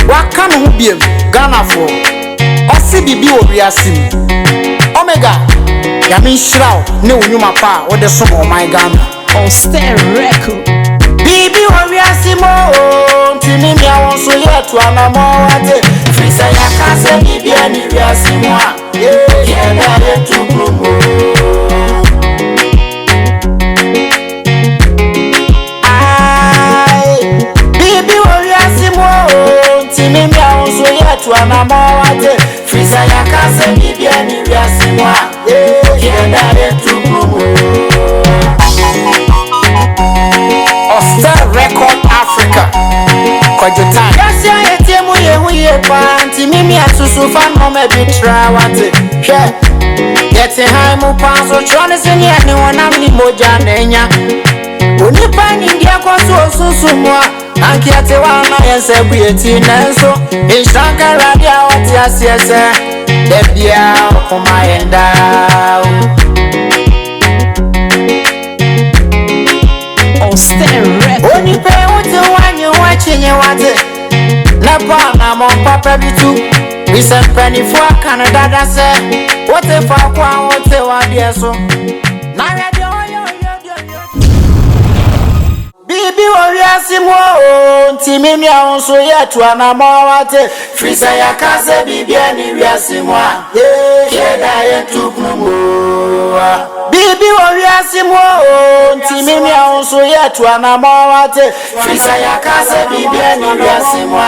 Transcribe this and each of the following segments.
Waka no biem Ghana for Osi bibi o Wiase Omega Yami Scriptural ne unyuma pa Ode somo my Ghana on Scriptural Bibi o Wiase mo Timi mi awon so yetu anamo wate Frisa yakase bibi ani Wiase mo Yeda yetu promo Bibi o Wiase mo Timi mi awon so yetu anamo wate Frisa yakase bibi ani Wiase mo Yeda yetu promo Record Africa Kojutan Yasi ayete mu ye panti mimi asusu fan no me bitra wate hwe yete hai mu panso chone seni ani wona mni moja nenya onipa ndia kwaso osusu mu anki ate wana yense bueti nanso inshaka radia wate asiese debia okoma yenda Oni pe wote wanyu wachenye wate Napa na mpapa bitu Wisempeni fwa Canada se Wote fa kwa wote wadieso Na radio Bibi o Wiase mo Ntimi mi awonso yetu anamo wate Frisa yakase bibi ani Wiase mo Yeda yetu promo Bibi o Wiase mo Ntimi mi awonso yetu anamo wate Frisa yakase bibi ani Wiase mo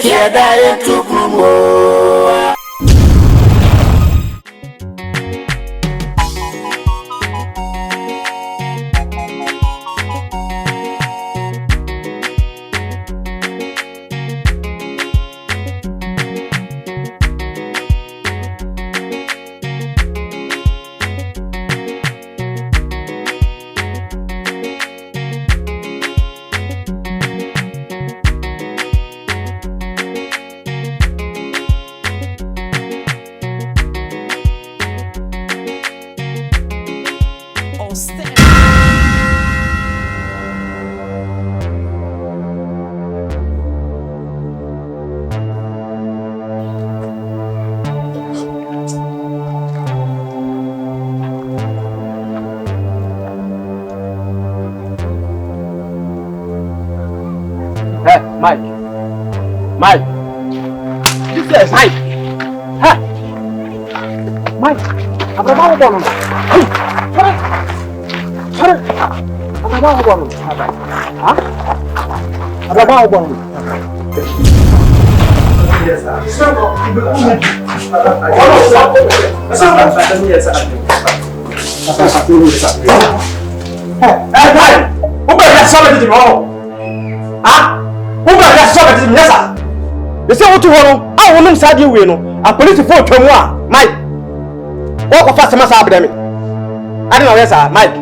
Yeda yetu promo Mike. This is Mike. Ha. Mike. Abraham bono. Hey. Sorry. Abraham bono. Ha? Abraham bono. Yes, sir. They say what you want. I want them side you win. A police for Tomwa, Mike. Walk of fast mass abdemi. I don't know, yes, sir, Mike.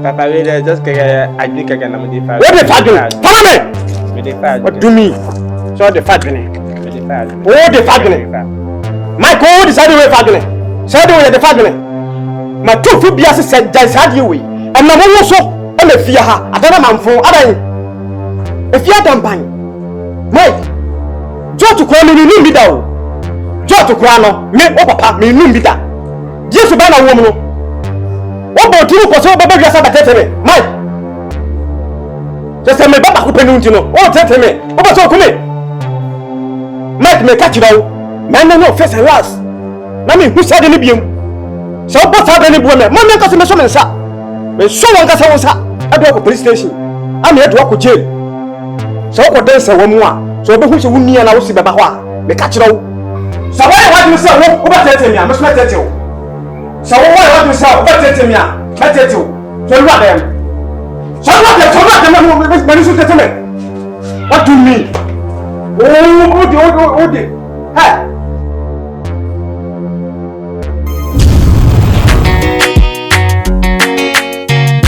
Papa, we just I think I can am what the fat follow me. What do me? So the fat oh, the fat Mike, oh, the side way fat side way the fat my two foot bias said, just had you way. And my mom also, and the fear her. I don't know, man, for other. If you are done buying, Mike. Jotu kwa mi ninu mbida o. Jotu kwa no, me o papa mi ninu mbida. Jesu ba na wo mu no. O bo tinu ko so baba Wiase batete me. Mai. Je se me baba ko penu ntino. O tete me. O ba so ku me. Mike me catch dawo. Me no face and last. Na me hu sade ni biem. So bo sade ni buo me. Mo me ko me so me nsa. Me so won ka sa won sa. Ado ko police station. Am e do ko jail. So ko den se wo mu a. So be who se wunnia na wo si beba ho a me ka kire wo so why what you say wo ba tete me a me so tete wo so why what you say wo ba tete me a me tete wo so lu adem me so tete me what do you mean oh di hey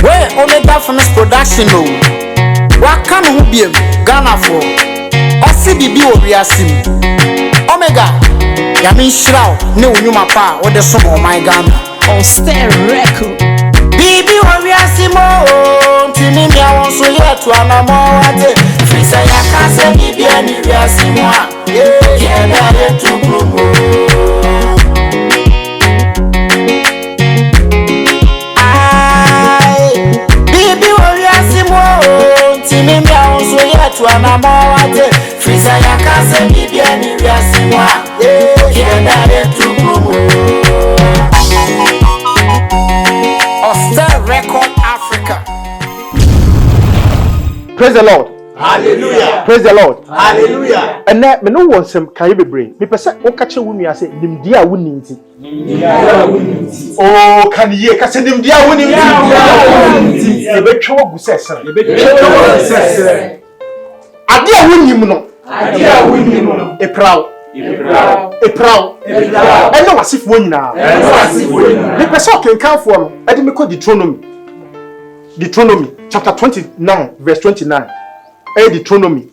where Omega from this production no waka no biem Ghana for Osi bibi o Wiase Omega Yami Scriptural ne unyuma pa Ode somo my Ghana on Scriptural Bibi o Wiase mo Timi mi awon so yetu anamo wate Frisa yakase bibi ani Wiase mo Frisa ya kase bibia ni Wiase mwa. Yenda yetu kumu. Star Record Africa. Praise the Lord. Hallelujah. Praise the Lord. Hallelujah. And now, me no want some can you be brain. Me person o catch you me say nimdia wuninti. Oh, can you catch nimdia wuninti? E be twa gu sese. E be twa sese. Adia wunim no. Adia wunim no. E proud. E proud. E no wasifo nyina. E no wasifo nyina. Me person can come for no. E dey me call Deuteronomy chapter 29 verse 29. Deuteronomy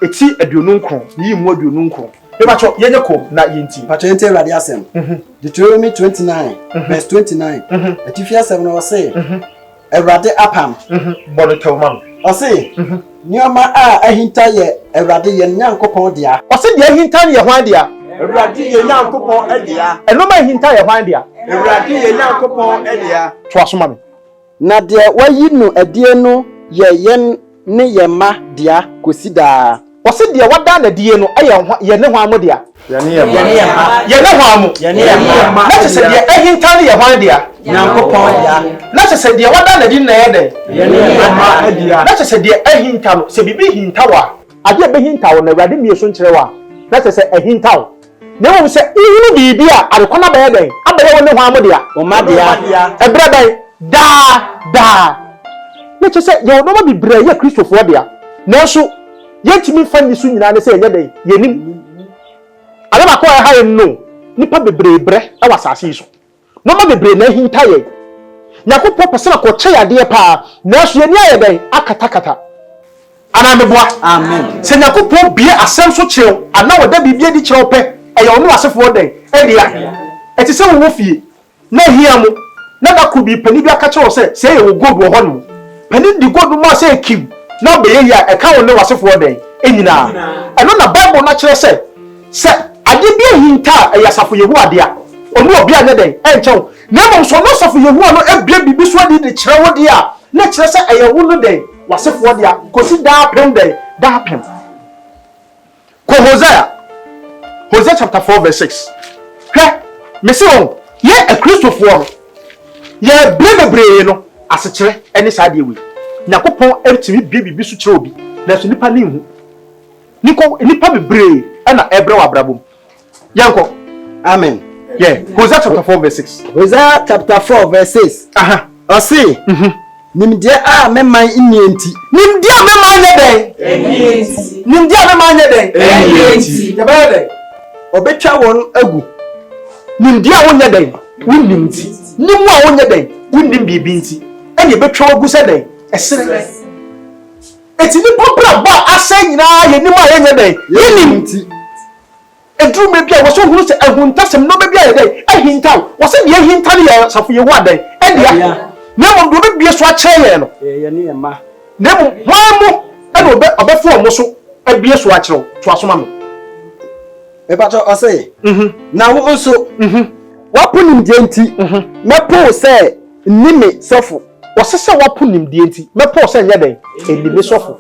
eti aduonunkron yi mu aduonunkron e ba cho yenye ko na yenti Patente Awurade asem Deuteronomy 29 verse 29 eti asem no say Awurade apam bono tawman o say nyoma a ahinta ye Awurade ye Nyankopon dia o say de ahinta ye hwan dia Awurade ye Nyankopon adia eno ma ahinta ye hwan dia Awurade ye Nyankopon adia to asoma me na de wayi no adie no ye yen ne yema dia kosida o say de wada na die no ye ne hwan mo dia ye ne hwan mo na se de ahinta ye hwan dia Nyankopon dia na se de wada na di na ye de ye ne yema adia na se de ahinta no se bibi hinta wa ade be hinta wo na Awurade mieso nkire wa na se ahinta wo na wo se ihunu bibi a adekona ba ye den abaye wo ne hwan mo dia o ma dia ebra dan da na se ye no ma bibra ye Kristofo dia na so yentimi fa ni su nyina ne se enye den yenim ale ba ko ha ye no nipa bebre bre e wasase so no ma bebre na hinta ye Nyakopo pese ko che yade pa na so ye ni aye den akatakata ana meboa amen se Nyakopo bie asem so kyew ana woda bibie di kyew pe e ye onu asefo den e dia e ti se wo fie na hia mu na da ku bi pani bi aka kyew se ye wo gold wo hono pani di gold mo se kiw na be ye ya e ka wo ne wasefo den enyina e no na Bible na kire se ade bi hinta e yasafo yehu ade a onu obi anya den e nchew na mo so no safo yehu no ebie bibi so ade de kire wo de a na kire se e ye wo no den wasefo de a kosi da pem den da pem ko Hosea chapter 4 verse 6 he me se on ye a Christopher ye brebebre no asekire ene sa de we Nyakopon etimi bibi so kire obi na so nipa ni hu nipa bebre na ebre wa brabom yanko amen yeah Hosea chapter 4 verse 6 Hosea chapter 4 verse 6 aha o say nimdie a memman inienti nimdie a memman nye den enienti nimdie a memman nye den enienti ya ba den obetwa won agu nimdie a wonye den wonnimti nimu a wonye den wonnim bibi nti ene betwa agu se den esere eti ni popra ba asa nyina ye nimu a yenye den yenimti edru me bia wo so hunu se ehuntasem no be bia ye den ehintaw wo se de ehinta ne ya safo ye hu aden edia nemo do be bia so a kyeye no ye ne ema nemo hwamu ene obefo omo so abie so a kyerɛw to asoma me ebato o say na wo nso waponim de nti mepo se nime sofo wɔsese waponim de nti mepo se nya den enime sofo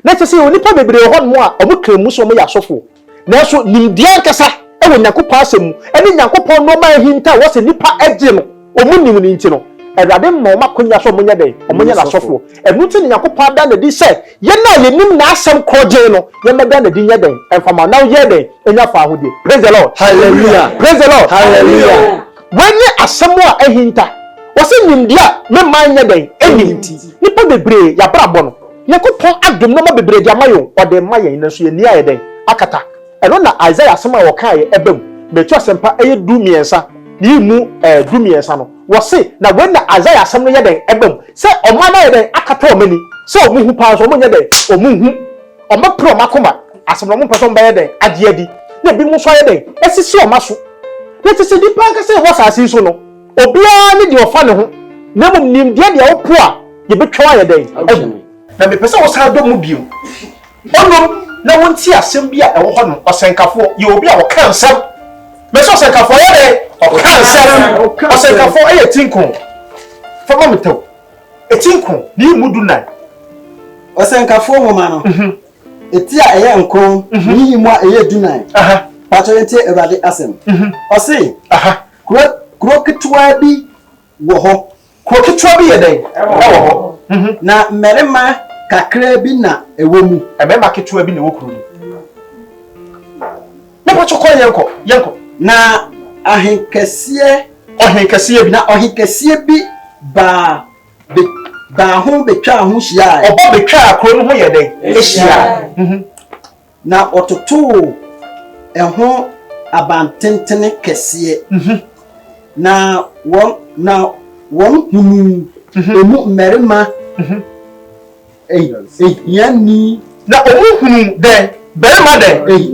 na kyese onipa bebre ho no a omo kremu so omo ya sofo na so nimdia nkasa ewo Nyankopɔ asɛm ene Nyankopɔ no ma hinta wo se nipa agye no omo nim ni nti no Awurade ma omo akonya so omo nya den omo nya la sofo enu nti Nyankopɔ ada na di se ye na ye nim na asɛm kroje no ye meda na di nya den enfama na ye den enya fa ahode praise the Lord hallelujah praise the Lord hallelujah when asɛm a ahinta wo se nimdia me man nya den enimti nipa bebre ya brabɔ no Nyankopɔ adom no ma bebre dia mayo ode mayen na so ye ni aye den akata eno na Isaiah asɛm a wɔkae ebam betu asɛmpa eye du miensa ni mu du miensa no wo se na when na Isaiah asɛm no ye den ebam se ɔma na ye den akata ɔmani se ɔmu hu pa so ɔmu nya den ɔmu hu ɔma pro makoma asɛm no ɔmu pɛso mba ye den ade adi na bi mu so ye den esisi ɔma so na te se di pa ka se wo saasi so no obia ne di ɔfa ne ho na mum nim de de wo po a ye betwa ye den na me pese wo sa do mu biom onom na wonti asɛm bi a ɛwɔ hɔ no ɔsɛnkafo ye obi a wɔka nsɛm me so ɔsɛnkafo ye de ɔka nsɛm ɔsɛnkafo ɛyɛ tinko fama metaw etinko ni mudu nan ɔsɛnkafo homa no etia eye nkron ni mu a eye dunan pato yente Ewurade asem ose kuro ketwa bi wo ho kuro ketwa bi ye den wo ho na mmerema kakra bi na ewo mu mmerema ketwa bi na ewo kuro na pato ko yenko na ahenkese bi na ohenkese bi ba ho betwa ho hia obo betwa kuro no ho ye den ehia na ototo eho abantentene kese na won hunu emu mmerema yani na omu hunu den berema den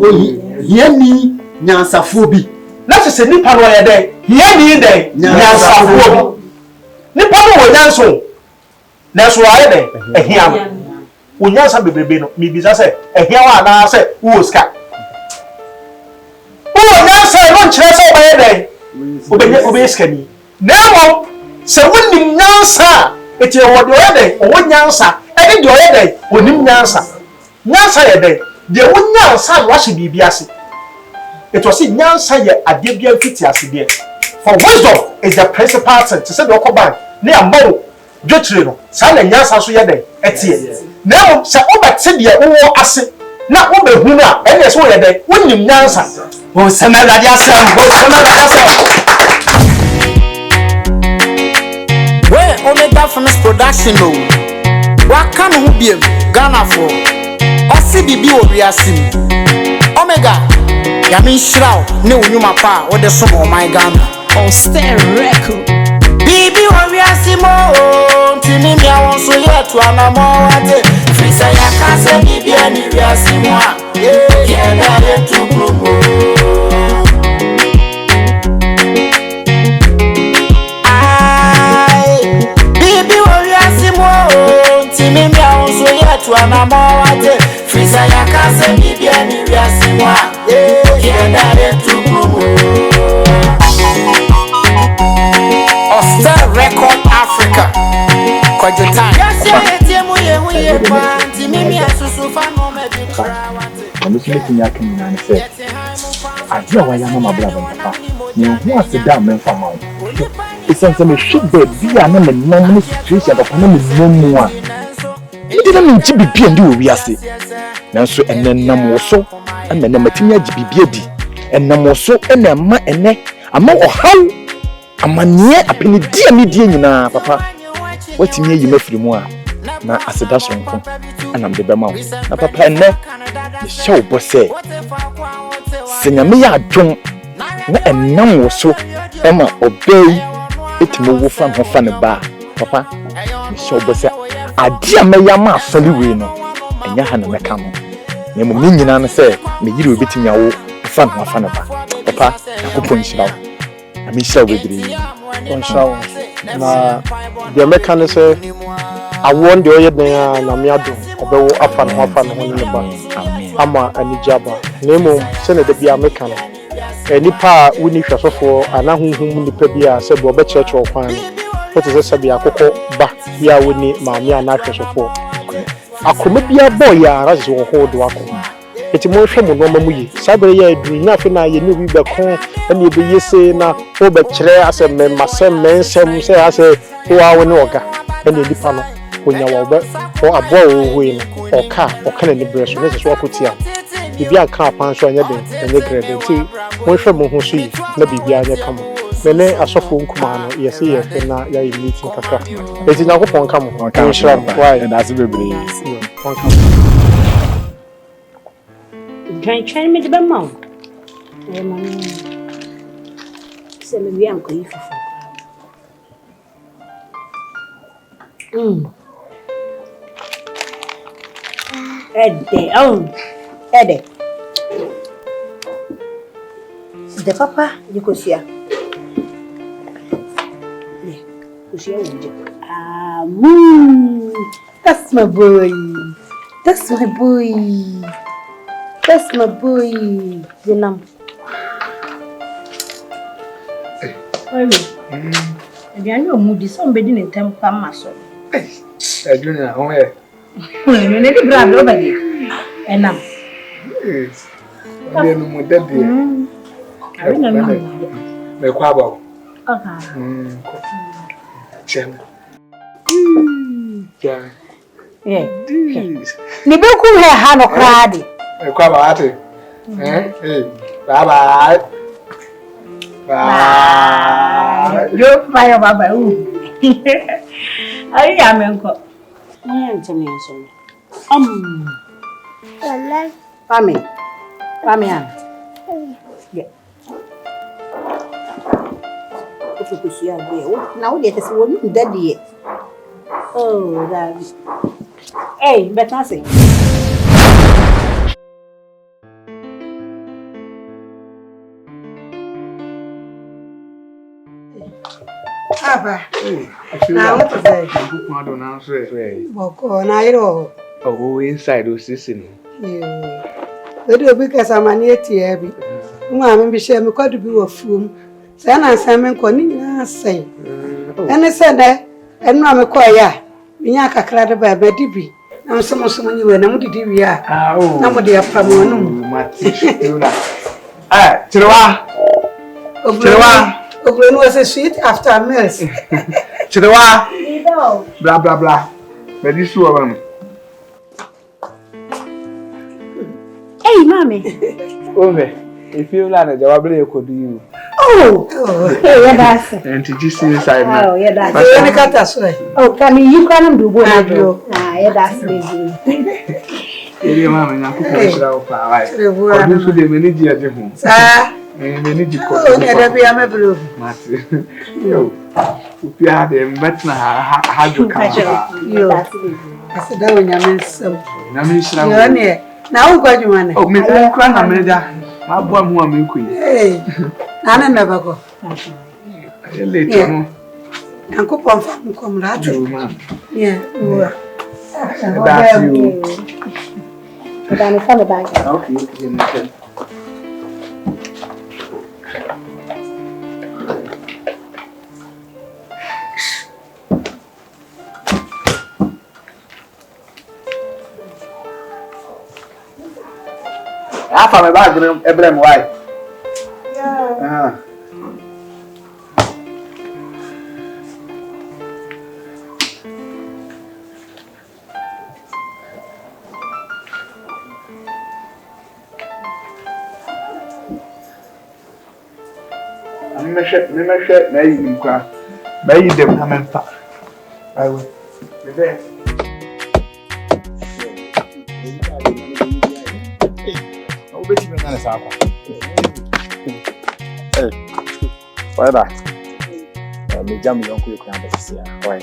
yani nyansafo bi na se nipa no ye den yani den nyansafo bi nipa no wo nyanso na so aye den ehia wo nyansa bebrebe no mi bisa se ehia wa na se wo ska wo nyansa no nkyere se wo ye den obe ska ni na mo se wonim nyansa eti wo de oye den wo nyansa e de oye den onim nyansa ye den de wo nyansa no ahye bibi ase it was in nyansa ye ade bia fiti ase de for wisdom is the principal thing to say the okoban ne ambo dwetire no sa na nyansa so ye den etie na mo se obete de wo ase na wo behu no a ene so ye den wonim nyansa wo sema Awurade asem we Omega Films production no waka no biem Ghana for osi bibi wo Wiase Omega ya min shiraw ne unyuma pa wo de so my Ghana Scriptural bibi wo Wiase mo tini mi awon so yetu anamo wate frisa ya kase bibi ani Wiase mo a ye na yetu promo tini mi awon so yetu anamo wate frisa ya kase bibi ani Wiase mo a ye na yetu promo Star Record Africa Kwajotan Commission yakin na se adia wa ya mama bla papa ne hu aseda men fama o isense me hwebe bia na me nam ne situation papa na me nomu a ndina me nti bibia ndi wo Wiase nanso enenam wo so na matimi agi bibia di enam wo so na ma ene ama ohaw amanie apeni dia me die nyina papa watimi ayi mafiri mu a na aseda sonko anam de bema wo na papa ene ne show bose senyame ya adwon na enam wo so ema obey etimo wo fam ho fa ne ba papa ne show bose adia meya ma asoli we no enya ha na meka no na mo me nyina no se me yiri obetimi awo fa no fa ne ba papa yakopon shirawo ami shirawo bedri on shawo na de meka ne se awon de oye den na me ado obewo afa no ne ba ama anijaba nemo se ne de bia meka no enipa woni hwasofo anahuhum nipa bia se bo be cheche okwan what is se bia kokko ba bia woni maame ana hwasofo akoma bia boy ya razi wo ho do akoma eti mo hwe mo no mamu yi sabere ya eduru nya fe na ye ne wi be kon ene be yese na wo be kire ase me masem mensem se ase wo awo ne oga ene nipa no onya wo be o abo wo hui no oka na ne breso ne so akotia bibi aka apan so anya den enye grade ti mo hwe mo ho so yi na bibi anya kama mene asofo nkuma no yesi ye fe na ya meeting kaka eti na ko pon kama on shira why that's bebre Train me the bemo. Se me viam ko ifufu. Ede. De papa, you could see. That's my boy. That's my boy. That's my boy. Zenam. If you know moody, somebody in temper muscle. I do not know where. You need to grab over there. Enam. Ade no mo dade. Ari na no. Me kwa ba. Aha. Chem. Ja. Ni be ku he ha no kra de. Me kwa ba ate. Bye bye. Bye. Yo bye bye. Ari ya me nko. Nteme so. Pami ana. Yeah. Ofu kusia be. Na wo de tese wo ni dadie. Oh, daddy. Hey, better say. Aba. Now what is that? Boko na iro. Oh, inside o sisi no. We do bi kasa mani etie bi. Nwa me bi she me kwadu bi wo fuom. Say na nsan me nko ni nyina sai. Ene se de enu me ko ya. Nya kakra de ba ba di bi. Na so nyi we na mu didi wi a. Na mo de apam onu. Mati. Chirewa. Ogren was a sweet after meals. Chirewa. Blah blah blah. But this one. Hey, mommy. If you learn a job, I could do you. Oh, yeah, that's it. And to just see inside. Oh, yeah, that's it. Oh, can you can do what I do? Ah, yeah, that's easy. Hey, mamma, I'm going to go for a while. I'm going to do many years at home. Sir, many years. Oh, yeah, be a blue. Yo, if you had a better, how you come? You, I said, that when you mean some. You're near. Now, what you want? Oh, Miss Grandma, my boy, who am I? Hey, I never go. Later, Uncle Pom come right. Yeah, that's you. But I'm coming back. Okay. I found a bag in Abraham White. Yeah. I'm sure now you can cry. But you don't have a fat. I will. Why that? Me jam you uncle you can see. Why?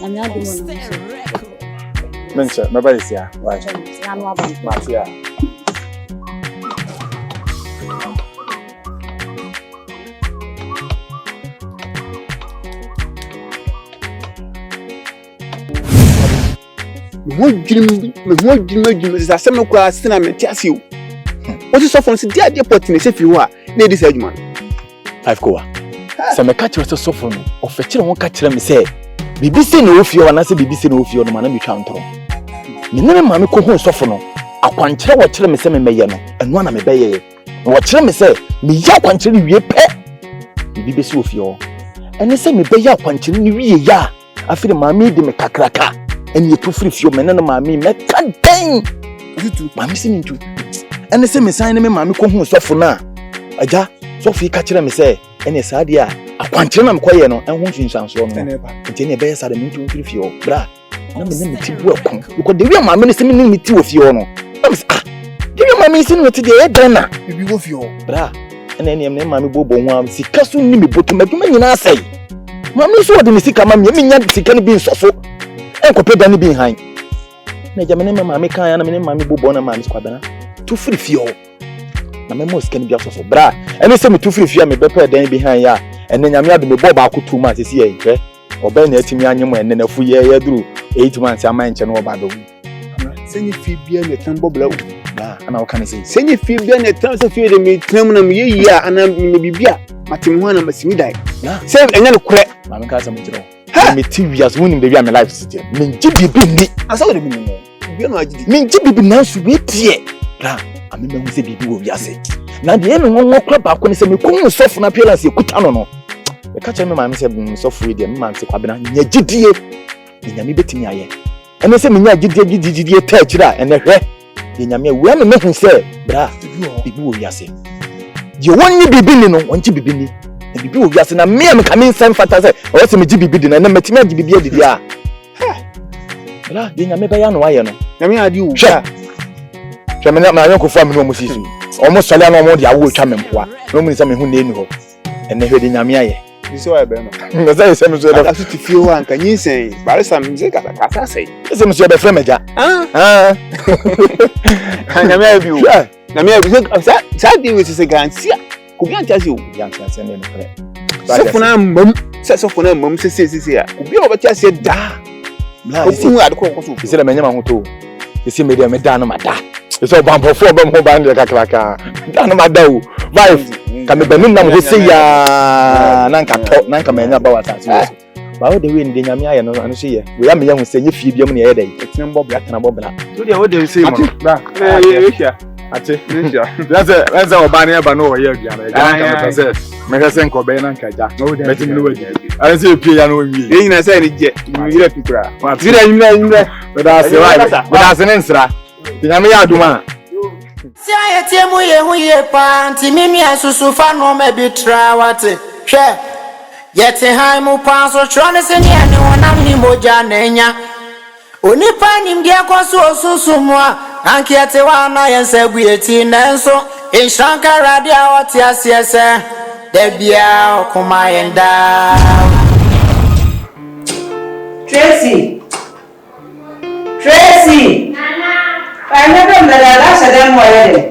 I'm not doing it. Mention, my body here. Why? I'm not Matia. Me dream is asem no kwa sina me tiase o. What is so from dia dia pot me se fi ho a na edi sa adwuma no. 5 kowa. Se me catch yourself so from o fe kire won catch me say bibi se na ofie wana se bibi se na ofie no ma na me twa ntoro. Me ne ma me ko ho so no akwankire wo kire me se me meye no enu na me beye. Wo kire me se me ya akwankire wie pe. Bibi be se ofie o. Ene se me beye akwankire ni wie ya. Afire ma me di me kakraka. And you too free for men and mammy, make can't dang. You too, mammy, singing to. And the same sign me, mammy, come home so for now. Aja, Sophie catch me say, and yes, idea. I want you, I'm quiet, and won't you sound so never. Continue best at the meeting with you, bra. I'm the welcome. Because the real mammy is sending me tea with you. Give your mammy singing with the head dinner. You be with you, bra. And then your name, mammy Bobo, see, Castle, me, but to make you man, say. Mammy, so the mistake, mammy, you can be so. Enko pe dani behind. Na jamene mama me kan ya na me mama bobo na mama skwabena. Tu free fio. Na me mo scan bia so bra. Ene se me tu free fio me be pe dani behind ya. Ene nyame ade me bobo aku 2 months esi ye hwe. Oba na atimi anyem ene na fu ye duru 8 months aman che no oba do. Senyi fi bia ne tambo bla. Ba ana o kan say. Senyi fi bia ne tam se fi de me tram na me yi a ana me bibia. Matim ho na masimi dai. Se enya ne kure. Mama ka sa me jiro. Me TV as winning baby am life city. Me jibi bi ni. Asa wo de bi ni. bibi no agidi me nji bibi na so we tie bra amema hu se bibi wo wiase na de me ngongo kra ba ko ne se me ko sofo na pelas ekuta no e ka che me ma me se sofo we de me ma se kwabena nya gidie nyame betimi aye ene se me nya gidie ta akira ene hwe nyame we me hu se bra bibi wo wiase je wonni bibi ni no wonchi bibi ni bibi wo wiase na me am kame nsem fata se o se me ji bibi di na metimi agi bibi adidi a bra de nyame ba ya no aye no nyame adi wo hwe me na yonko am no mo sisu o mo sole na o mo de awo twa me mpoa no mo ni se me hu na enu ho ene hwe de nyame aye biso aye be no no say se me so da su ti fi ho anka nyinsen bare sam mze kata sei se me so be frɛ meja nyame aye bi wo nyame aye bi sa di we se garantia ko bi antia se o yantia se ne no frɛ sefuna mam se ya obi o beti ase da bla o fu ade ko so se le menyama ho to se me de me da no mada se o bampo fo bam ho ban de kakraka da no mada o vibe ka me banum na mo se ya na nka menya ba wata so ba o de we ndi nyame aye no ano so ye we ya me ya ho se nye fie biam na ye dai etin bo bla tana bo bla to de o de se mo bra ehia ate that's oba na eba no oye bia na ga ka se me ga se nko be na nkaja meti mi no wadi ara se pie ya no wi e nyina se ni je mi yire pikura tira nyimra da se wa da se ne nsra nyame ya aduma si ayetie mu ye hu ye pa nti mimi asusu fa no ma bi tra wate hwe yete han mu pa so tro ne se ne ane wonam ni moja na enya onipa nim de akoso osusu mu a ankiete wa na yensa gueti nanso inshanka radio oti asiese de bia okuma yenda Tracy nana I never met a last of them already.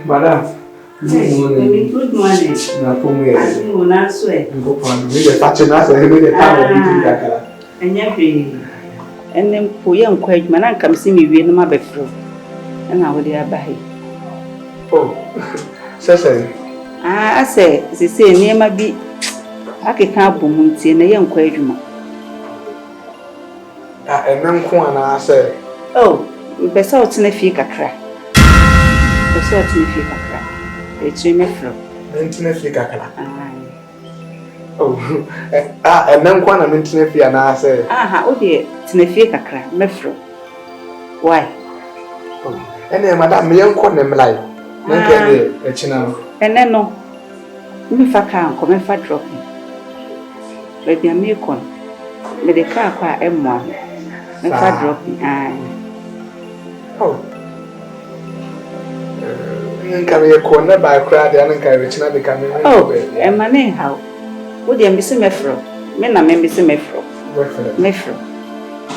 Madam, good morning. na pomu e. Mo na so e. Ngo pa no me de pache na so me de ta wo bi kakala. Enya hwe. Enem po ye nkwa adwuma na nkam se me wie no ma befro. Na wo de abahe. Oh. Sese. Ase sese niema bi akeka abomu ntie na ye nkwa adwuma. Enem ko ana se. Oh, besa otene fie kakra. Besa otene fie kakra. Echi me fro. Mentine fie kakala. Oh. Enem ko ana mentine fie ana se. Aha, o de tene fie kakra me fro. Why? Oh. Ene madam me yenko ne mlai. Na ke de echina no. Ene no. Me fa ka anko me fa drop. Baby am me kon. Me de ka kwa emwa. Me fa drop. Oh. Nka me ko na ba kra de nka echina de ka me. Oh, e mane how. Wo de mbisi me fro. Me na me mbisi me fro. Me fro.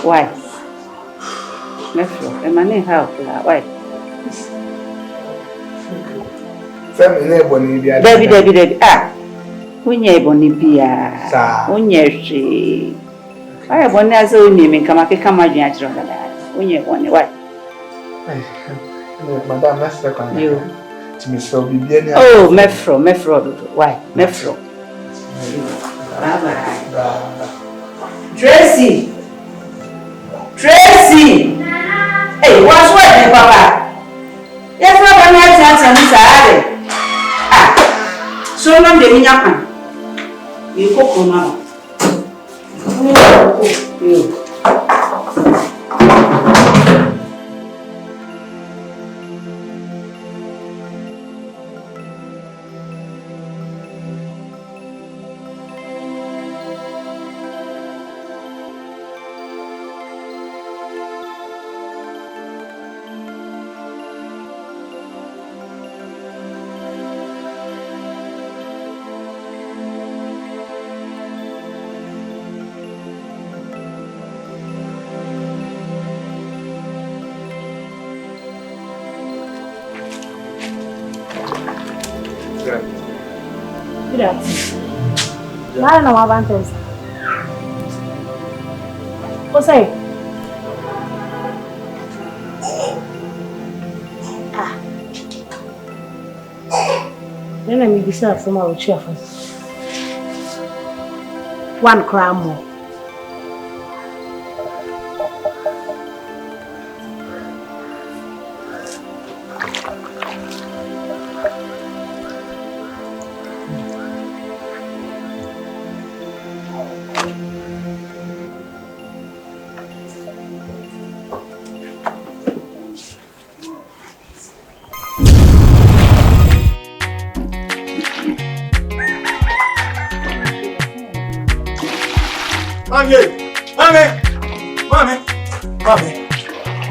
Why? Me fro. E mane how. Why? Femi na eboni bia. David. Unye eboni bia. Unye hwe. Ai eboni ase unye me kama ke kama dwan achiro dada. Unye eboni why? Madam Master kan. You. Timi so bibia ni. Oh, mefro. Why? Mefro. Bye. Tracy. Hey, what's what, Papa? Yes, Papa, my chance. So long, the Minyapan. You cook, Mama. You. that. I don't know what I'm saying. What's that? Then I may decide from our chef. One crown more.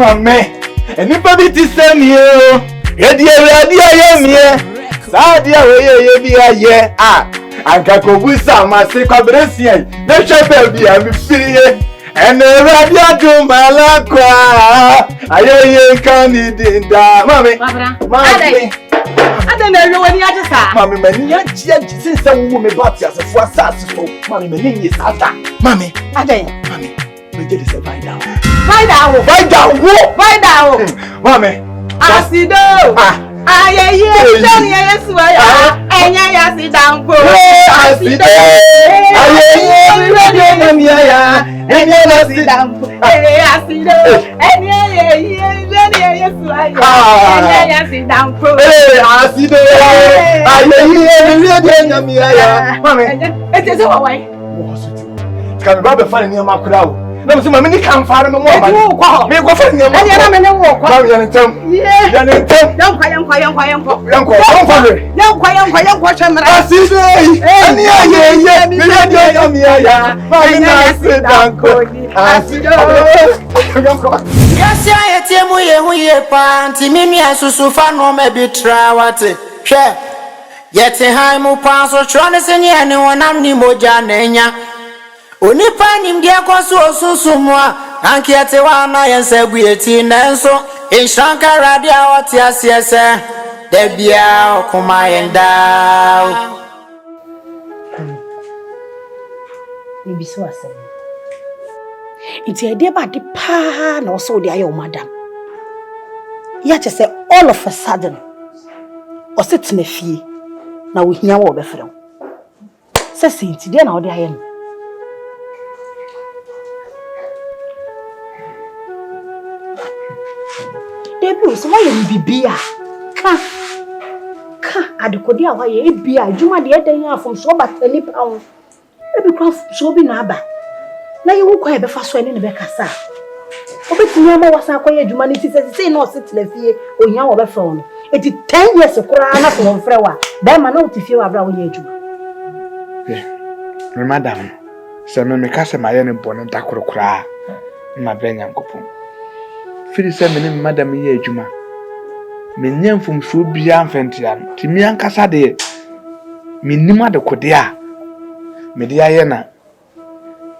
Mami, anybody to send you? Ready, Sadia, where and Kakobusa, my secret Brescian, the shepherd be a free, and the radio do my lacra. I candidate, Mammy, I don't know when you just have Mammy, yet since some woman bought you as a for sassful. Mammy, is after Mammy, I think, Mammy, we did it find out. Find out, Mammy. I see no. I sit down. I see no. No, so many can't find me more. Me go for you. I don't walk. Yeah. Don't Onipa nimdia kwa susumwa ankiate wana yense bueti nenso inshanka radia wati asiese debia okuma yenda Nibiso asem Iti ide ba di pa na oso di ayo madam ya che all of a sudden osit na fie na wohia wo obefrem se senti de na odi aye Debu, so why you be Ka adekodi awa ye bia adwuma de eden ya from so but any pound e be kwa so bi na aba na ye wo kwa e be fa so ene ne be kasa obetumi ama wasa kwa ye adwuma ne ti se na osetela fie onya wo be fa no eti 10 years kura na so won frɛ wa ba ma na otifie wa bra wo ye adwuma me madam se me kasa ma ye ne bone dakoro kura ma bra nyankopon firi se me ne madam ye adwuma menyam fom so bia mfentia timi ankasa de minima de kode a me de aye na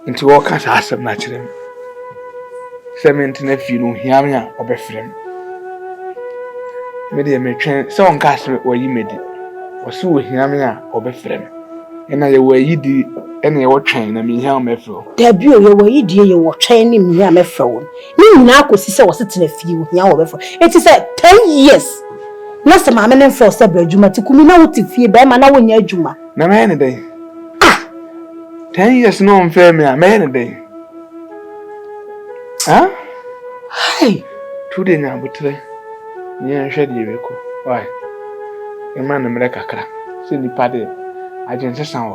nti wo kasa asem na kire me se me ntina fi no hiam ya obefrem me de me twen se on kasa wo yi medi wo se wo hiam ya obefrem ena ye wo yi di ena ye wo twen na me hiam mefro da bi o ye wo yi die ye wo twen ni me hiam mefro ni nyina akosi se wo setena fi wo hiam wo befro eti se 10 years na se ma me ne mfo se bra adwuma ti kumi na wo ti fie ba ma na wo nya adwuma na me ne dai 10 years no on fair me me ne dai Hey, tude nya butre ni enhwe de yebeko why e ma na mre kakra se ni pade agense san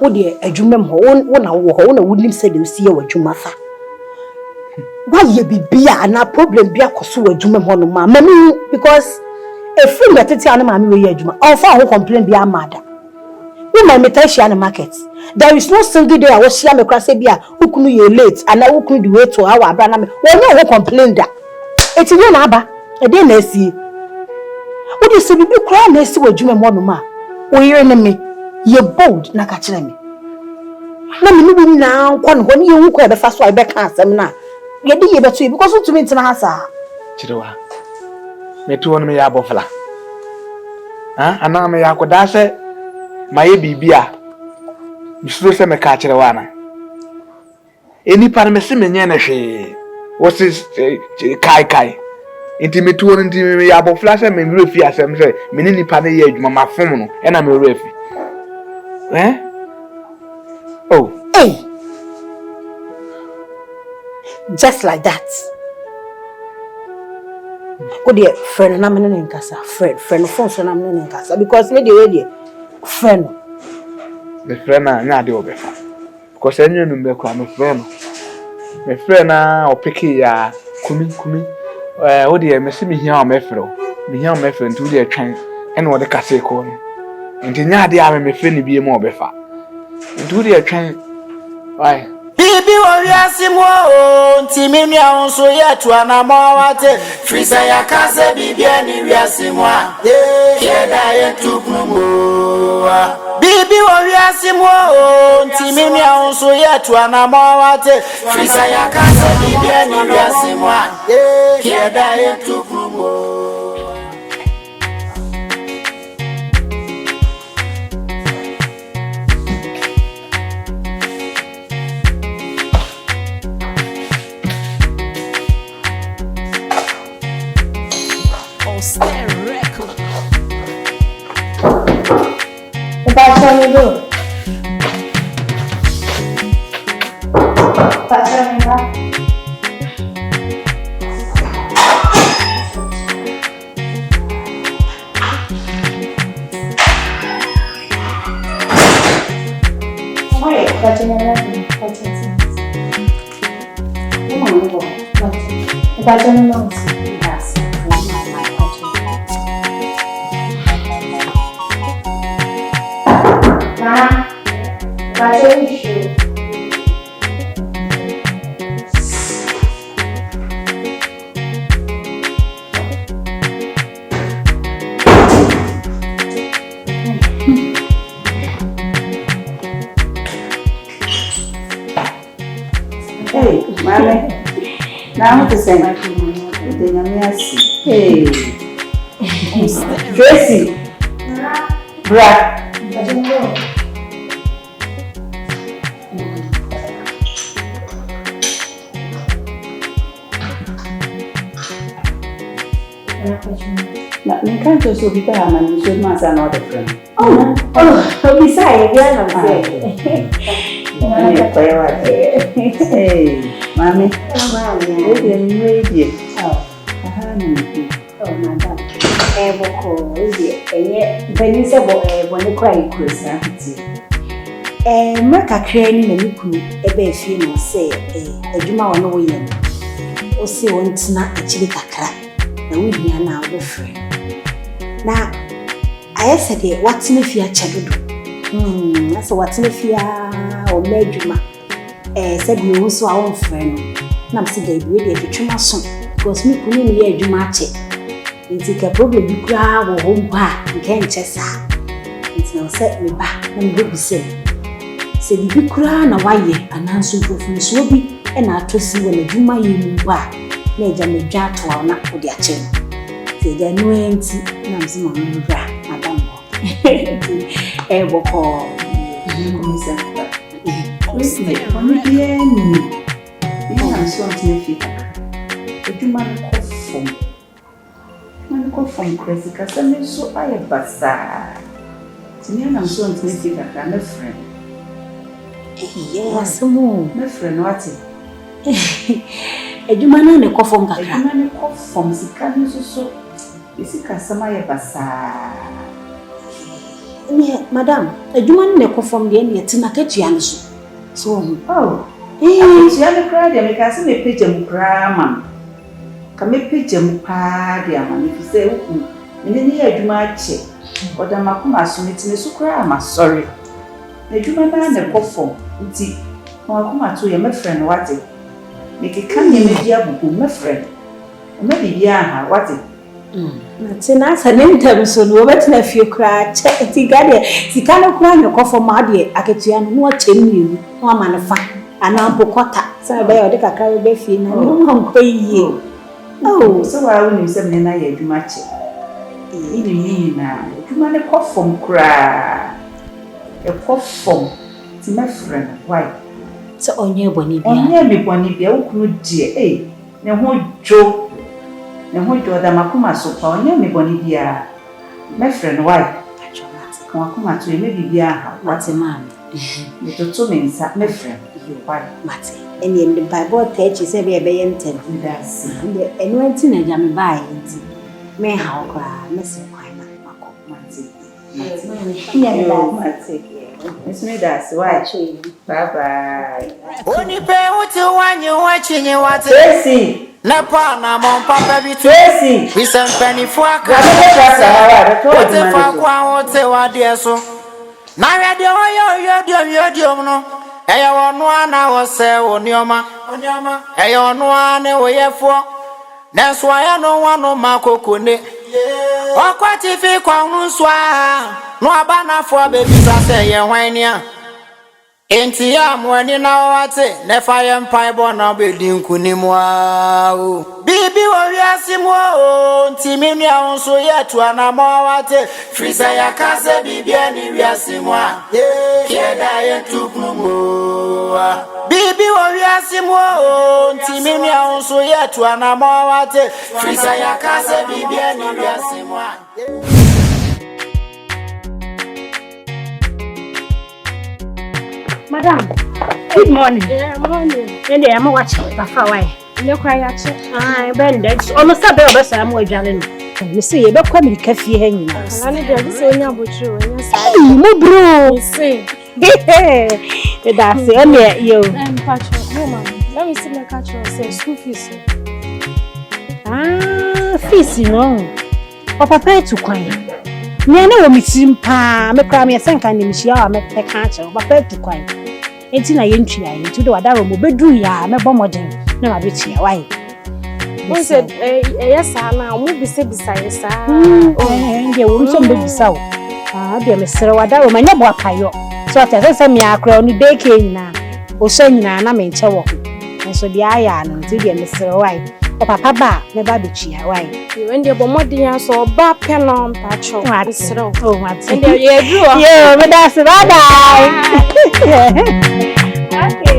wo de adwuma ho wo na wo ho wo na wonim se de usie wa adwuma fa why ye bibia na problem bia koso wa adwuma ho no ma me because e free metete an ma me we adwuma on fa ho complain bia amada wo ma metation an market there is no single day I was share me kra se bia ukunu ye late and I ukunu the way to how abra na me wo no complain da eti no na aba e dey na asie wo de se bibi kra na asie wa adwuma ho no ma wo yire ne me ye bold na ka kire me na me no na nkwa no ne ye wu ko e be fa so e be ka asem na ye de ye beto because to me ntina ha sa chirewa me to no me ya bofla ana me ya koda se my bibia. Mr. Seme catcher one. Any parmesan yana she. What's this kai? Intimate one intimate abo flash and refi as I'm saying, Minini Panay, Mamma Fomono, and I'm a refi. Eh? Oh, Hey! Just like that. Oh dear, friend, I'm in casa. Friend, phone, and I'm in casa. Because lady, friend. the friend are not the over. Because any number come a friend. My friend or picky ya, kumi. Oh dear, Messi me here on Mefro. Me here on Mefro to their train and what the casse corner. And in that day, I may friend be more befa. To their train. Why? Bibi wa Wiase mo ntimi mi ahonso ye to anamo wate frisa ya kase bibi ani Wiase mo ye da ye tukunu mo Bibi wa Wiase mo ntimi mi ahonso ye to anamo wate frisa ya kase bibi ani Wiase mo ye da ye tukunu mo Scriptural record. Hey, mami. Now to say, hey, Tracy, bra. You can't just be a man, you should not say another friend. Oh, besides, hey, mommy, Madam. Maka krani na niku ebe fie no say adwuma wo no wo ye o se won tina akiri kakra na wo hia na wo frɛ na ayese de watine fie achadodo asa watine fie o madwuma se de wo so a won frɛ no na mse de we de twema so because me kunu me ye adwuma ache nti ka problem bi kura wo ho mpa nke nche sa nti no se me ba na me bi se se bibi kura na waye ananso profun so bi e na atosi wo na dwuma ye mu ba na eja me dwa to na odi ache se ja no enti na mse ma mu bra madam e boko komisa only bien na so ntime fika edwuma ko fom kwesi kasa me so aye basa tini na so ntime fika ka na friend yes mo na friend wati edwuma na ne ko fom kakra edwuma ne ko fom sika ne so isi kasa ma ye basa ni madam edwuma ne ko fom de ne tina ka tua ne so oh tia ne kra de me ka se me page mu kra man ka me page mu pa de ama ne fi se u ne edwuma ache oda makoma so ne tine so kra ma sorry edwuma na ne ko fom nti makoma to ye me friend wate me ke kan ye me dia bubu me friend me bibia ha wate tina sa ne ntam so no betina fie kra che ti gade sika no kra ne ko fom ade aketua no no ache mienu no ama ne fa ana bokota sa be o de kakra be fie na no nko yie oh so wa woni se me na ye adwuma che ini mi na adwuma ne ko fom kra a cough from to my friend. Why? So on your bonny, me bonny, be a good dear, eh? No who Joe, no who do the Makuma so on your me bonny, dear. My friend, why? Makuma to maybe be a what's a man. Little 2 minutes, my friend. Why, Matty? And in the Bible, teach is a baby intended. That's and went in a jammy by it. May how cry, Miss Miss me that's why. Bye bye. Only pay what you want, you watching you what Tracy. Napana, Mom, Papa, be Tracy. we send penny for a car. What if I want to what dear so. Now you're no. Hey, I want one hour, say, on your ma. Hey, on one way for. That's why I don't want no Marco Kunde. Or quite if you come, no abana for babies, I say, when ya. Ain't ya, when you know what it, never empire born of building Kunimwa. Baby, Wiase, Timinia, also yet to an amawate. Frisa ya casa, Bibiani, Wiase, yeah, took no more. Baby, Wiase, Timinia, also yet to an amawate. Frisa ya casa, Bibiani, Wiase, Madam, good morning. Yeah, morning. And I'm watching the fire. Look, I Bandits almost a bit of I'm going you see, about coming cafe hanging. I need to say, you're true. Bro, say, that's only you. I'm Patrick. No, man. Let me see my catch say school fees. Fees, you know. Papa to coin. Me na me simpa me kra me senka ni mhia me peka che papa to coin. Enti na yentwa enti do wadaro mo bedru ya me bomoden na ma betia why. Who said yes na mo bise yes nge wo nso mbe bisa wo. Dia me sere wadaro ma nya bo akayo. So atese me akra oni dey ke nyina. O so nyina na me nche wo. Nso dia ya no nti dia me sere why. Papa ba me ba betia why. When the bomodian so ba penom pacho. Oh, what's and you do? Yeah, but that's bye. Okay.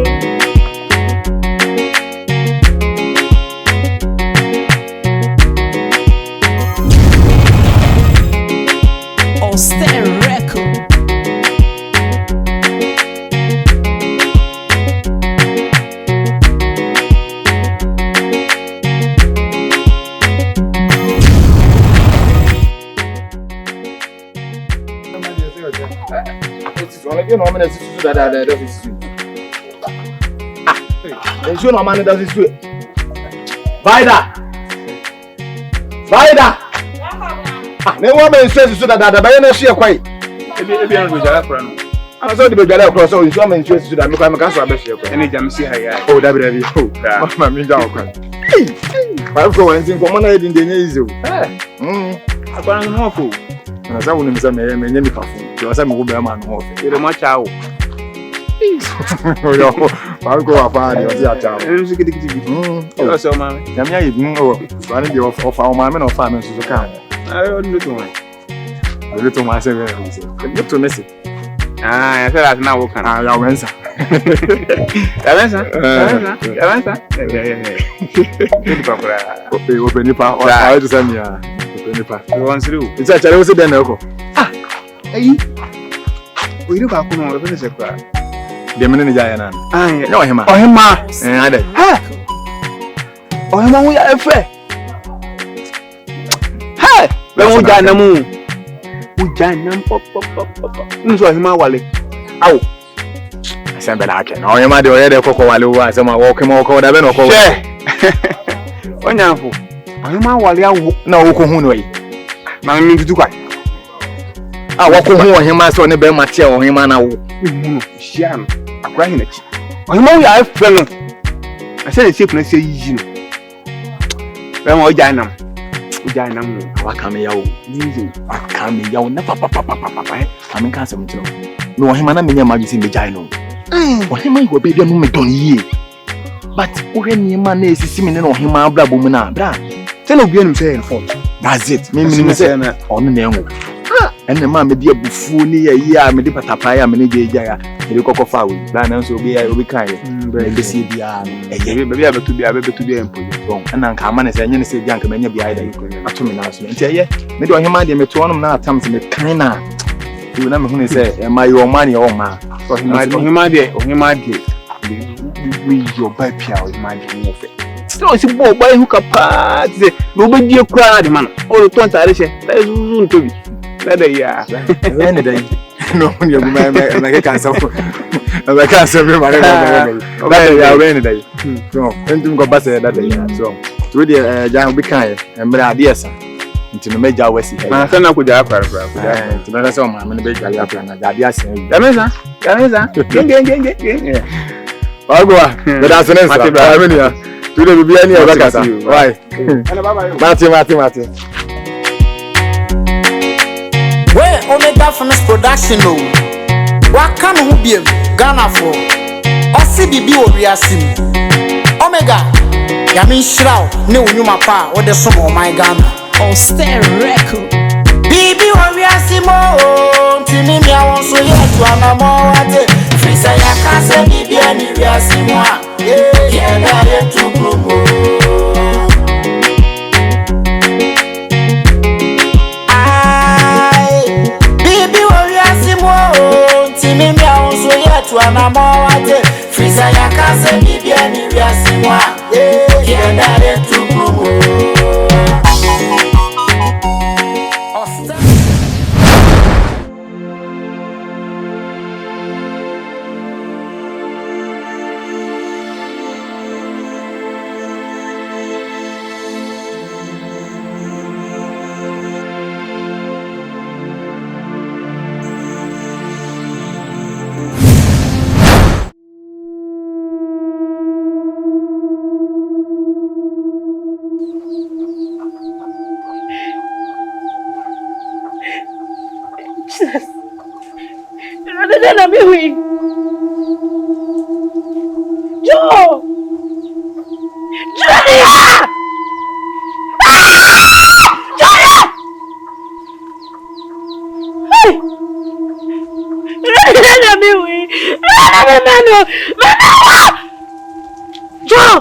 Record. You know, I'm going to do that. There's no man that does this way. Vida! No woman says that the bayonet share quite. Maybe I'm with your friend. I saw the Bajala across all his woman says that I'm a castle. Any jam see her. Oh, that will be hope. Mamma, down. I'll go and think one in the Nazo. I'm going awful. And I wouldn't say, my name is Coffee. You are some woman off. You're much out. I'll go up on your child. Oh, so, mamma. Jamia, you know, running you off our mamma or farmers to come. I don't know one. A little myself, look to miss it. I said, I'm now walking. I'll answer. Open your power. I'll just send me a it's actually also then. Ah, hey, we look at home. What is it? The man in the giant. I know him. Oh, him, ma. And I oh, him, we are fair. Hey, we got no moon. We got no pop. So him, Wally. Ow. I said, but I can. Oh, him, I do already. Coco, Wally, was a walking more cold. I don't know. Wonderful. I'm a Wally. No, Kuhunway. I mean to do what? I walk home, him, I saw the bell material, or him, and I sham. I'm crying at you. I'm only a fellow. I said, it's if say easy. Then what Janam? What come out? What come out? Never, papa. I mean, can't no, him and I mean, I'm in the Gino. What him will be done with on ye. But when your man is similar to him, I'll blab woman. Tell you, saying, that's it. Maybe say on the name. ene ma me de abufu ni ya me de patapa ya me ne jeja ya me de kokofa we ba na so obi kan ye be si bia no be bia betu bia empo bon ana nka ama ne se nye ne se bia nka menya bia ida ato me na so nti ye me de ohema de me to onum na atam se me kan na you na me hu ne se ma yo man ye o ma ohema de we your by pia o ma de mo fe so si bo boy hu ka pa se no be die kura de man o to ntare she ta zuzu ntobi da ya when day no you me can so I can't say me man that ya when day so entum go ba se that ya so we dey jan be kan e mra adiesa nti no meja wasi he na sana ko ja kwara nti na so ma me be jali apla na adiesa yameza genge Agua, but that's an answer. Today will be any other casa. Why? Martin. Where Omega Famous Production no. What can who be Ghana for? Or CBB or Wiase. Omega. Yamin Shrao, no Numa Pa, or the sum of my Ghana. Record. BB or Wiase mo. Timmy, I want so yet to an amor. Frisa ya kase BB and Wiase mo. Yeah, that to promo. Mimi aonso yetu anamawate Frisa ya kase bibia ni Wiase mwa kiendare tukumu Let me win. Joe! Julia! Julia! Hey! Let me win. Joe!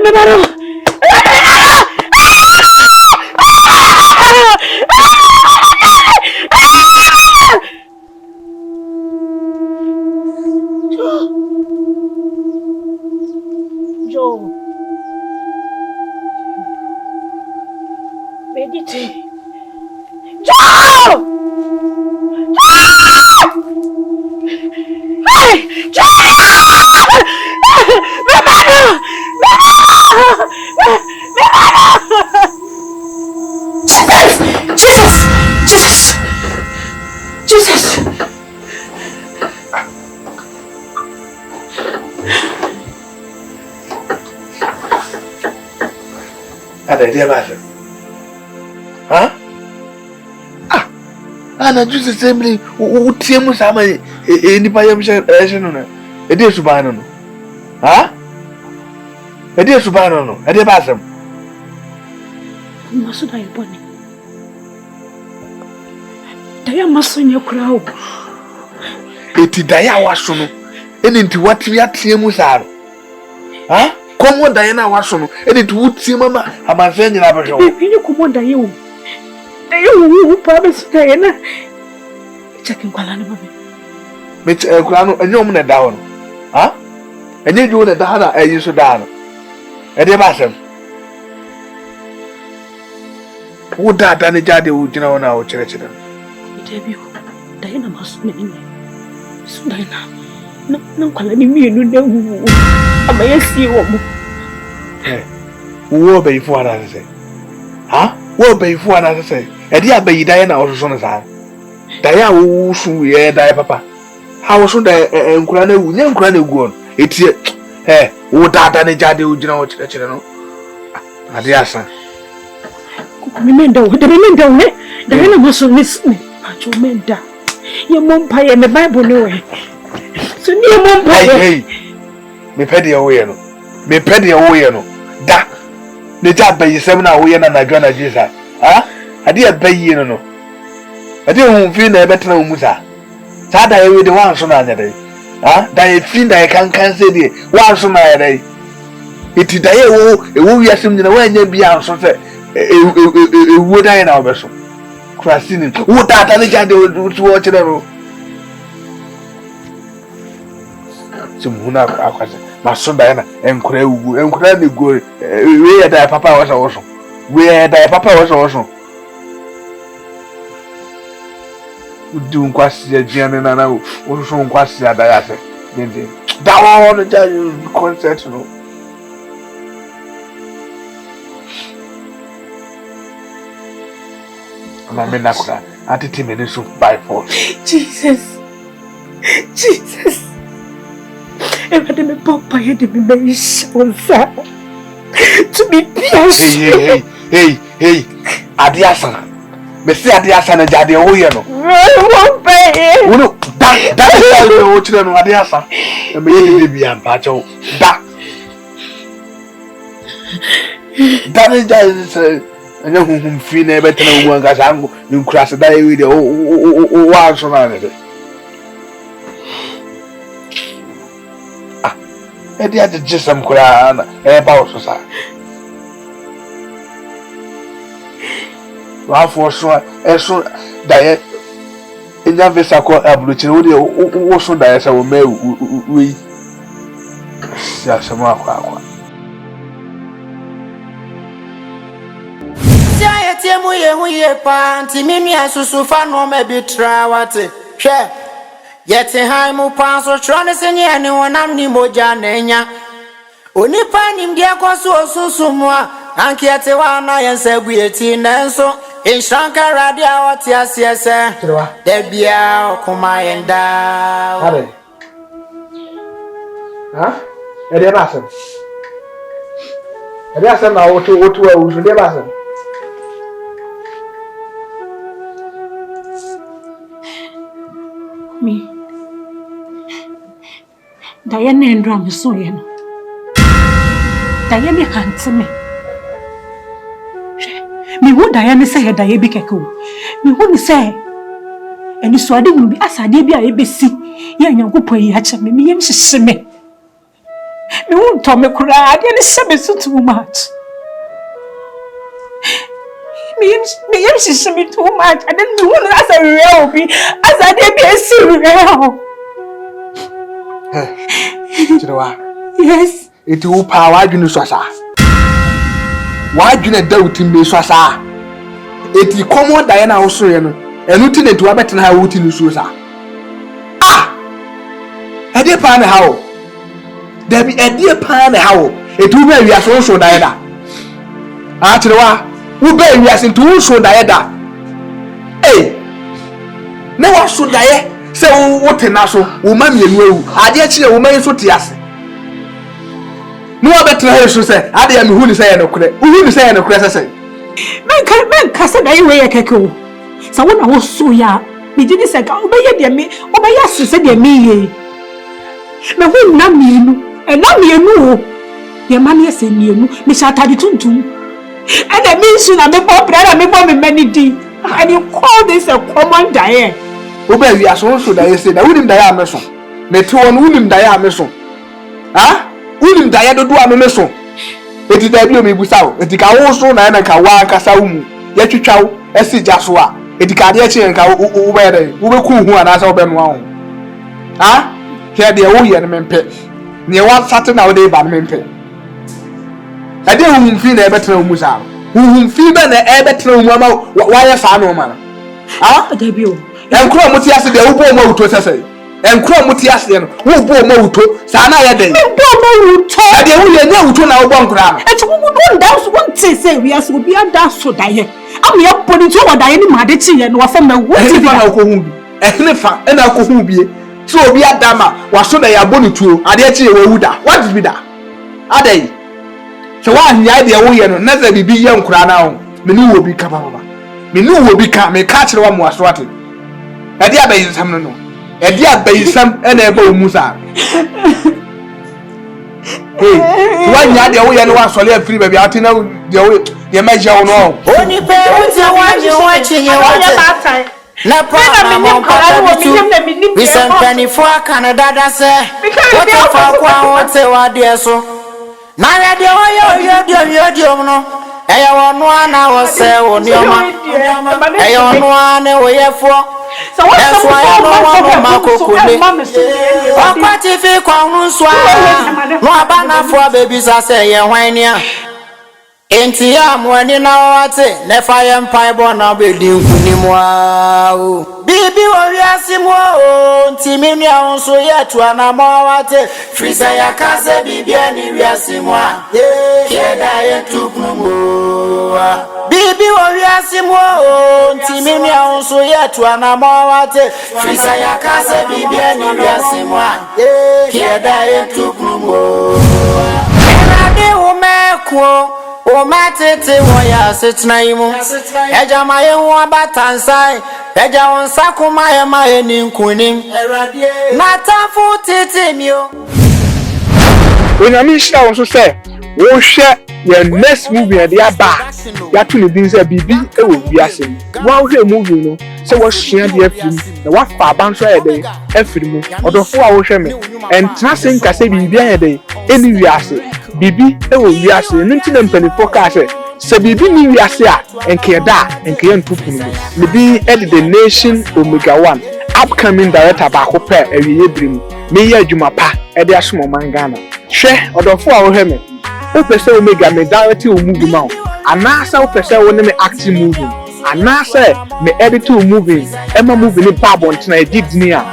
Me mano Jesus! Joe. Meditate. Joe! Hey! Joe! Jesus! Ada dia bahasa. Hah? Ana juice assembly utiemu sama nipa yam sheno na. Ede subano no. Ha? Ede subano no. Ede bahasa. Masuda yeboni. Daya masonya kurao. Eti daya waso no. Eni nti watimi atiemu saro. Ha? Komo daya na waso no. Eni nti utiemu ma amanse nyina behwo. Eni komo daya wo. Daya wo pa be suda na. Checking kwala na mami. Me kwala no enyo mu na da ho no. Ha? Enye ju na da na ayi so da no. Ede bahasa. Wo da ne jade wo gina wona wo chere. Itebi ho. Daya na maso ne ni. Suda na kwala ni mienu na wu. Amayesi wo mo. Wo be ifu ana se. Ha? Wo be ifu ana se. Ede abayi daya na ososo no sa. Daya wo su ye daya papa. How so that Nkurane Nkurane go. It's wo dada ne jade wo gina wo kire no. Ade asa. Remember, the enemies of this but you meant that. Your mom pie and the Bible no way. So near mom pie. Hey, me pedi away no. Me pedi away no. Da. Ne job by seminar we na Ghana Jesus. Ah? Ade e bayi no no. Ade hu fi na betra mu sa. Sa da we de wan so na nya dai. Ah? Da e fi da e kan say de wan so na dai. Iti da ye wo wiase mu na wa nya bia so se wo da na obeso. Krasini wo tata ne jade wo kire no. Simuna akwase. Maso da na enkura ne go we da papa wo so. We da papa wo so. Do nkwasi ajiane na wo so nkwasi adaya se. Dende. Da wo no ja concert no. Mama nakura atiti me so by force. Jesus. Every me papa ye de me be shonsa. To be pierced. Hey. Adiasa. Me say adiasa na jade wo ye no. Won't pay. Uno da is wo chire no adiasa. Me ye bi ampa cho. Da is just anya hunhum fi na ebe tena umu anga sangu nkrase da ewi de o anso na ne. Ah, edi ade jesam kura na e ba so sa. Wa fo so eso da ye enya vesa ko abluchi wo de wo so da ye sa wo me wi. Ya sama akwa. Tiemu ye panti mimi asusu fa no me bitra wate hwe yete han mu pan so trone senye ne wonam ni moja nenya onipa nim de akoso osusumu a ankiete wa na yensagu eti nanso inshanka radia wate asiese de bia okuma yenda Abe ha ede basem na otu a usu de basem Me. Diana and Ram so you know. Diana handsome me. Me who Diana say Diana be keko. Me who say and so I didn't be as I did be a ABC. Yeah, you go pay hatch me and she me. Me won't tell me cry, I didn't say so too much. Me she me too much. I didn't do it as a real be as I did be a serial. Yes. It will power you swasa. Why do you doubt him be swasa? It will come on Diana also, and looking into a better how would you swasa. Ah! A dear pan how? There be a dear pan how? It will be as also Diana. After a while. Who bear Wiase into so dieda. Hey, never so die. Say what a naso, woman, you I dare see a woman so tears. No better so say, I am who is saying no credit. Who is saying no credit? Man, Cassa, I wear a caco. So when I was so young, me didn't say, obey dear me, obey us to say dear me. Me who not me, and not me, no. Your money is in you, me shall tell you to. And I mean, soon I'm a poor brother, I'm a woman, many D. And you call this a common diet. Obey, we are so that I said, I wouldn't die a mason. Me two on wouldn't die a mason. Ah? Wouldn't die to do a mason. It is the me without. It can also nine and Kawa Casaumu. Yet you chow, as it just wa. It can yet and Kawa who will cool who and as open one. Ah? Here the old young men pet. Near one Saturday nowadays by men pet. I didn't feel a better musa. Who feel a better woman? Why a fan woman? Ah, debut. And Cromutias the Ubo Moto say. And Cromutias who bore Moto, Sana Yade. I didn't know to now one gram. And one dance won't say we are so be a dance so die. I'm here putting to what I am Madity and was from the what if I go home. And if I go home be So obi adama waso na ya bonu tuo ade chi we wuda what is be that adai so wa nya de wo ye no na za bibi ye nkura na ho me ni wo bi ka baba me ni wo bi ka me ka kire wa mo aso ate ade abayi sam no ade abayi sam na e ba o musa hey wa nya de wo ye no wa sole afiri ba bi ate na de wo de ma ja wo no oni pe uti wa ni wa chinye wa na pa na mo pa we send penny for Canada da say what if kwa wote wa de so na ya de yo no eya wonu ana wo se woni oma eya wonu ana wo ye fo so what so wonu ma kokole akwati fi kwa hu so no abana fo baby sa say ye hwan ni a enti ya mwani na wate ne fire mpibo na bedi nkunimu a bibi wo wiase mu o nti mimi a wonso yetu anamo wate frisa ya kase bibi ani wiase mu a keda yetu kunumu bibi wo wiase mu o nti mimi a wonso yetu anamo wate frisa ya kase bibi ani wiase mu a keda yetu kunumu ade umeko o matete woya setnaimu eja maye hu abatansai eja wonsa kuma ye maye ni nkunim natafu tete mio onyami shira won so say wo hwe ye next movie de aba ya to ni din say bibi e wo wiase wa hwe movie no say wo hia de afim na wa fa ban so ye de afim odofo a wo hwe me entra sen ka say bibi an ye de eni wiase bibi e wo wiase nti na mpanifo ka se bibi ni wiase a enkeda enke ntupunu me bi the nation omega 1 upcoming director ba ko pe awiye brim me ye adwuma pa e de asomo mangana hwe odofo a wo hwe me o pese omega me direct o movie ma anasa o pese wo ne me acting movie anasa me edit o movie e ma movie ni pa bon tina e didni a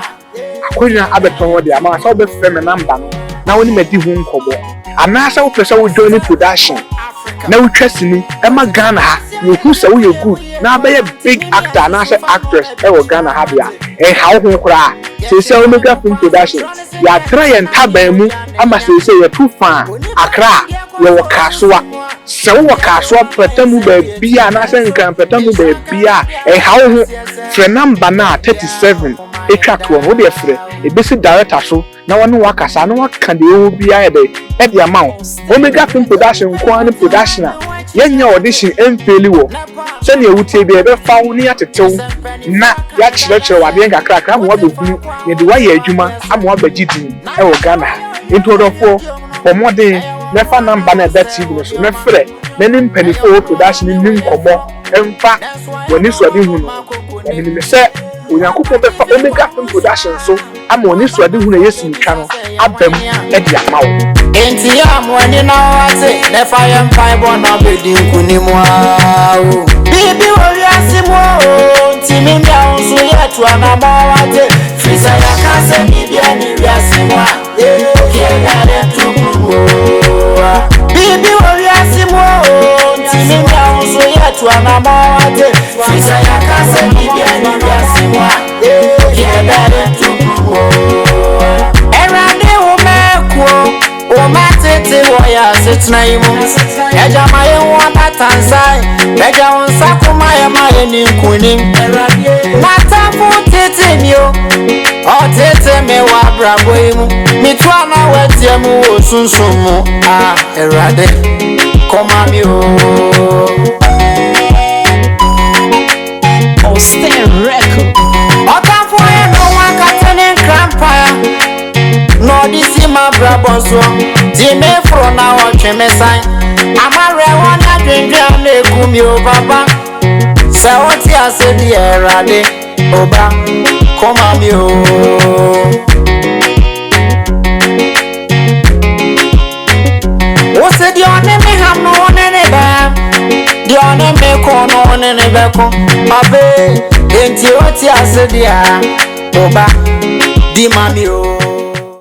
akonya abeton wo de ama so be fe me number no na woni me di hu nkobo anasa wo pese wo join production na wo twasini e ma Ghana ha you who say we good na be a big actor anasa actress e wo Ghana ha bia e ha wo kura se omega film production ya try and tabamu ama se ya too far akra ye wo kasoa se wo kasoa patamu ba bia na se nkan patamu ba bia e ha wo frɛ number na 37 etwa to wo de frɛ e besi director so na wonu wakasa na waka de wo bia e de amount omega film production ko an production a yenya audition empeli wo se ne ewutie bia be fa wo ni atetew na ya kyerɛkyerɛ wade nkakra kra mo abegu ye de wa ye adwuma amo abagidi e wo Ghana introdofo omode na fa number na that TV so na frɛ na ni mpanifo production ni nkomo emfa woni so ade hu no ni me se onyankopɔ be fa omega film production so ama woni so ade hu na yesu ntwa no abam e de ama wo enti ya mwani na wate ne fa ye mpibo na bedi nkunimu a bibi wo wiase mu o nti mimi a wonso yetu anamo wate frisa ya kase bibi ani wiase mu a keda yetu kunumu bibi wo wiase mu o nti mimi a wonso yetu anamo wate frisa ya kase bibi ani wiase mu a keda yetu kunumu erade wo meko o matete woya setnaimu eja maye hu abatansai eja wonsa kuma ye maye ni nkunim natafu tete mio o tete me wa braboimu mitu ana watie mu wo sunsumu erade koma mi o Stay record. otafu ye no wakatene krampaya no this my brabon so ti me fro na o tweme san amare wona dwendwe na ekumi o papa se woti ase di erade oba koma mi o o se di one me ham no one ne ba di one me ko no one ne be ko abe enti woti ase di a oba di mami o